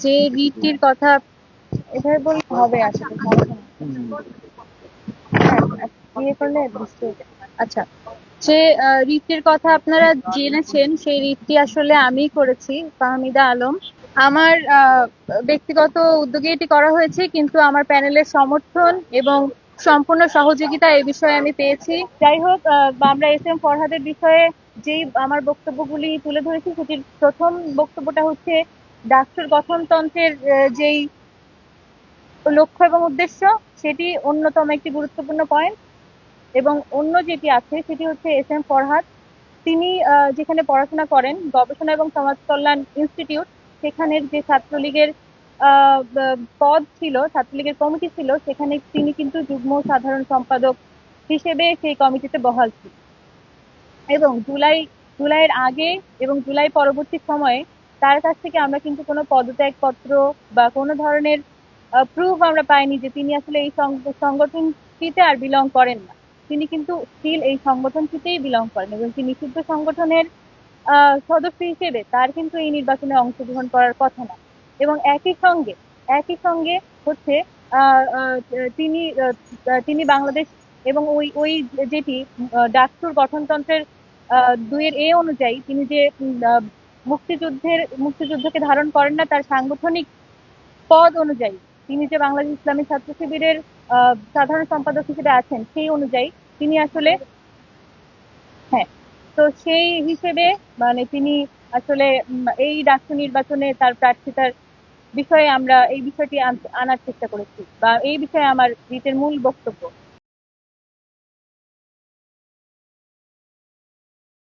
যে রিটটির কথা এভাবে বলতে হবে আসলে সমস্যা নেই। হ্যাঁ, বিয়ে করলে বুঝতে হবে। আচ্ছা, যে রিটটির কথা আপনারা জেনেছেন সেই রিটটি আসলে আমিই করেছি, ফাহমিদা আলম। আমার ব্যক্তিগত উদ্যোগে এটি করা হয়েছে, কিন্তু আমার প্যানেলের সমর্থন এবং সম্পূর্ণ সহযোগিতা এই বিষয়ে আমি পেয়েছি। যাই হোক, আমরা এস এম ফরহাদের বিষয়ে যেই আমার বক্তব্যগুলি তুলে ধরেছি, সেটির প্রথম বক্তব্যটা হচ্ছে ডাকসুর গঠনতন্ত্রের যেই লক্ষ্য এবং উদ্দেশ্য, সেটি অন্যতম একটি গুরুত্বপূর্ণ পয়েন্ট। এবং অন্য যেটি আছে সেটি হচ্ছে এস এম ফরহাদ। তিনি যেখানে পড়াশোনা করেন, গবেষণা এবং সমাজ কল্যাণ ইনস্টিটিউট, সেখানের যে ছাত্রলীগের পদ ছিল, ছাত্রলীগের কমিটি ছিল, সেখানে তিনি কিন্তু যুগ্ম সাধারণ সম্পাদক হিসেবে সেই কমিটিতে বহাল ছিল। এবং জুলাইয়ের আগে এবং জুলাই পরবর্তী সময়ে তার কাছ থেকে আমরা কিন্তু কোনো পদত্যাগপত্র বা কোনো ধরনের প্রুফ আমরা পাইনি যে তিনি আসলে এই সংগঠনটিতে আর বিলং করেন না। তিনি কিন্তু স্টিল এই সংগঠনটিতেই বিলং করেন, এবং তিনি নিষিদ্ধ সংগঠনের সদস্য হিসেবে তার কিন্তু এই নির্বাচনে অংশগ্রহণ করার কথা না। এবং একই সঙ্গে হচ্ছে আহ, আহ, তিনি তিনি বাংলাদেশ এবং ওই যেটি ডাকসুর গঠনতন্ত্রের ২ এ অনুযায়ী তিনি যে মুক্তিযুদ্ধকে ধারণ করেন না, তার সাংগঠনিক পদ অনুযায়ী তিনি যে বাংলাদেশ ইসলামী ছাত্র শিবিরের সাধারণ সম্পাদক হিসেবে আছেন, সেই অনুযায়ী তিনি আসলে, হ্যাঁ, তো সেই হিসেবে মানে তিনি আসলে এই ডাকসু নির্বাচনে তার প্রার্থিতার বিষয়ে আমরা এই বিষয়টি আনার চেষ্টা করেছি, বা এই বিষয়ে আমার রিটের মূল বক্তব্য।